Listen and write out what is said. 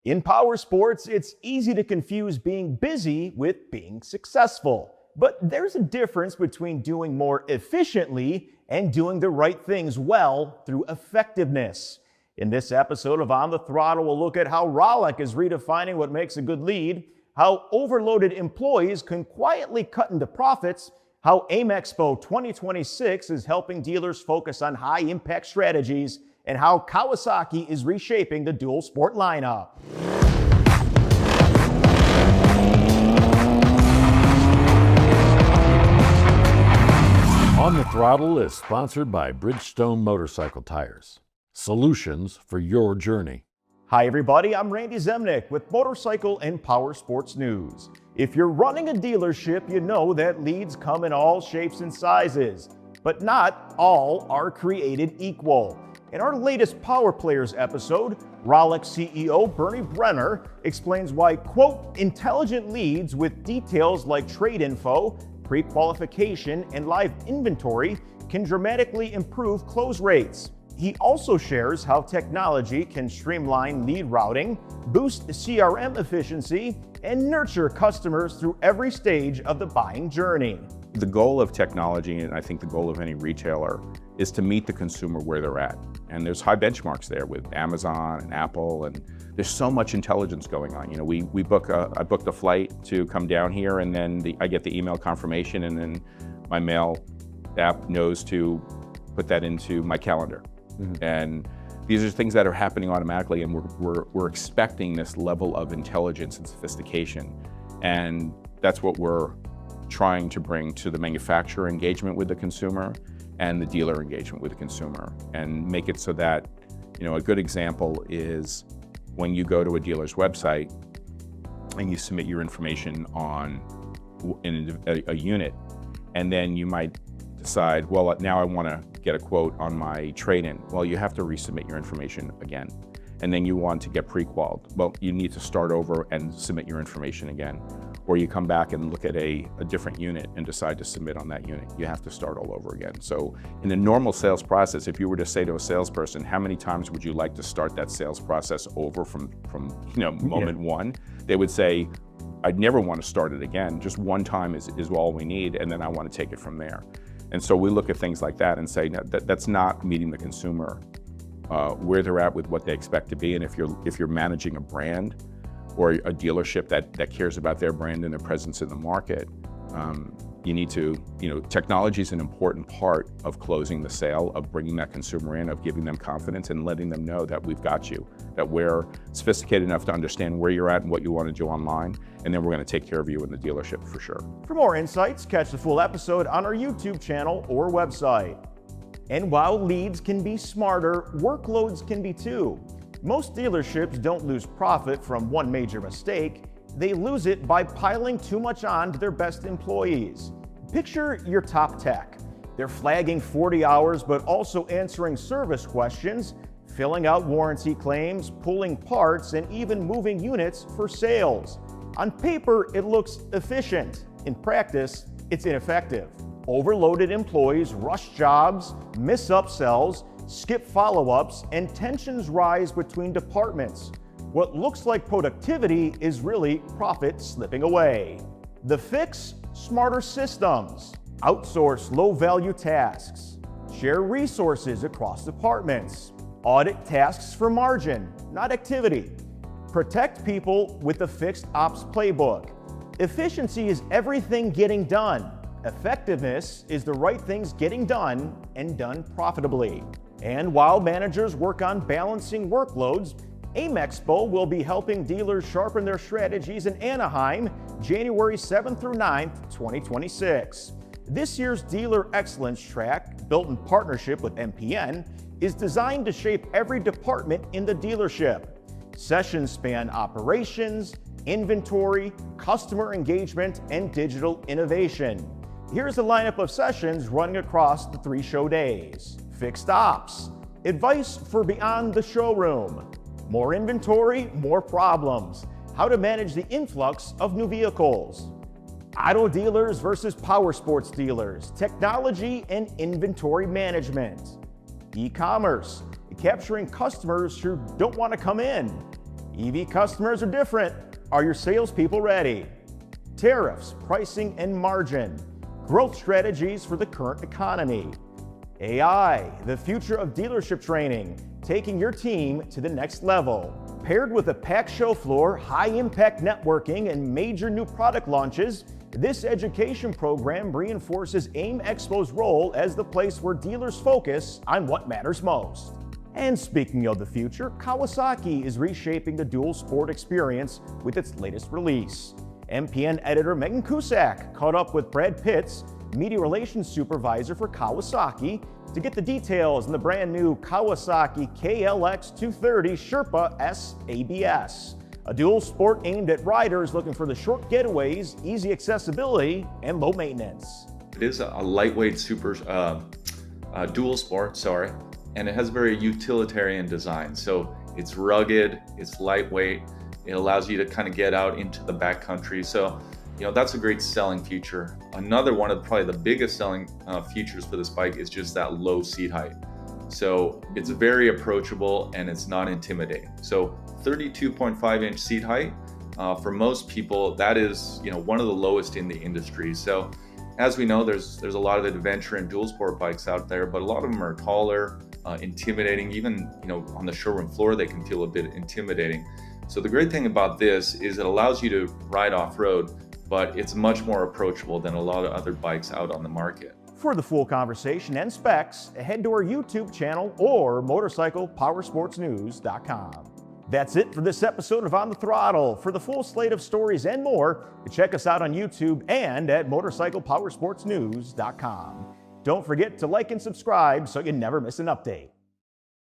In Powersports, it's easy to confuse being busy with being successful. But there's a difference between doing more efficiently and doing the right things well through effectiveness. In this episode of On the Throttle, we'll look at how Rollick is redefining what makes a good lead, how overloaded employees can quietly cut into profits, how AIMExpo 2026 is helping dealers focus on high-impact strategies, and how Kawasaki is reshaping the dual sport lineup. On the Throttle is sponsored by Bridgestone Motorcycle Tires. Solutions for your journey. Hi everybody, I'm Randy Zemnick with Motorcycle and Powersports News. If you're running a dealership, you know that leads come in all shapes and sizes, but not all are created equal. In our latest Power Players episode, Rollick CEO Bernie Brenner explains why, quote, intelligent leads with details like trade info, pre-qualification, and live inventory can dramatically improve close rates. He also shares how technology can streamline lead routing, boost CRM efficiency, and nurture customers through every stage of the buying journey. The goal of technology, and I think the goal of any retailer, is to meet the consumer where they're at. And there's high benchmarks there with Amazon and Apple, and there's so much intelligence going on. You know, I booked a flight to come down here, and then I get the email confirmation, and then my mail app knows to put that into my calendar. Mm-hmm. And these are things that are happening automatically, and we're expecting this level of intelligence and sophistication. And that's what we're trying to bring to the manufacturer engagement with the consumer and the dealer engagement with the consumer, and make it so that, you know, a good example is when you go to a dealer's website and you submit your information on a unit, and then you might decide, well, now I want to get a quote on my trade-in. Well, you have to resubmit your information again. And then you want to get pre-qualified. Well, you need to start over and submit your information again. Or you come back and look at a different unit and decide to submit on that unit. You have to start all over again. So in a normal sales process, if you were to say to a salesperson, how many times would you like to start that sales process over from moment one? They would say, I'd never want to start it again. Just one time is all we need, and then I want to take it from there. And so we look at things like that and say, no, that's not meeting the consumer where they're at with what they expect to be. And if you're managing a brand or a dealership that cares about their brand and their presence in the market, you need to, technology is an important part of closing the sale, of bringing that consumer in, of giving them confidence and letting them know that we've got you, that we're sophisticated enough to understand where you're at and what you want to do online, and then we're going to take care of you in the dealership for sure. For more insights, catch the full episode on our YouTube channel or website. And while leads can be smarter, workloads can be too. Most dealerships don't lose profit from one major mistake. They lose it by piling too much on to their best employees. Picture your top tech. They're flagging 40 hours, but also answering service questions, filling out warranty claims, pulling parts, and even moving units for sales. On paper, it looks efficient. In practice, it's ineffective. Overloaded employees rush jobs, miss upsells, skip follow-ups, and tensions rise between departments. What looks like productivity is really profit slipping away. The fix? Smarter systems. Outsource low-value tasks. Share resources across departments. Audit tasks for margin, not activity. Protect people with the fixed ops playbook. Efficiency is everything getting done. Effectiveness is the right things getting done and done profitably. And while managers work on balancing workloads, AIMExpo will be helping dealers sharpen their strategies in Anaheim, January 7th through 9th, 2026. This year's Dealer Excellence Track, built in partnership with MPN, is designed to shape every department in the dealership. Sessions span operations, inventory, customer engagement, and digital innovation. Here's a lineup of sessions running across the 3 show days. Fixed ops, advice for beyond the showroom. More inventory, more problems. How to manage the influx of new vehicles. Auto dealers versus Powersports dealers. Technology and inventory management. E-commerce, capturing customers who don't want to come in. EV customers are different. Are your salespeople ready? Tariffs, pricing, and margin. Growth strategies for the current economy. AI, the future of dealership training, taking your team to the next level. Paired with a packed show floor, high-impact networking, and major new product launches, this education program reinforces AIMExpo's role as the place where dealers focus on what matters most. And speaking of the future, Kawasaki is reshaping the dual sport experience with its latest release. MPN editor Megan Cusack caught up with Brad Pitts, media relations supervisor for Kawasaki, to get the details on the brand new Kawasaki KLX 230 SHERPA S ABS, a dual sport aimed at riders looking for the short getaways, easy accessibility, and low maintenance. It is a lightweight dual sport, and it has a very utilitarian design. So it's rugged, it's lightweight, it allows you to kind of get out into the backcountry. So, that's a great selling feature. Another one of probably the biggest selling features for this bike is just that low seat height. So it's very approachable and it's not intimidating. So 32.5-inch seat height, for most people, that is, one of the lowest in the industry. So as we know, there's a lot of adventure and dual sport bikes out there, but a lot of them are taller, intimidating. Even, on the showroom floor, they can feel a bit intimidating. So the great thing about this is it allows you to ride off-road, but it's much more approachable than a lot of other bikes out on the market. For the full conversation and specs, head to our YouTube channel or motorcyclepowersportsnews.com. That's it for this episode of On the Throttle. For the full slate of stories and more, check us out on YouTube and at motorcyclepowersportsnews.com. Don't forget to like and subscribe so you never miss an update.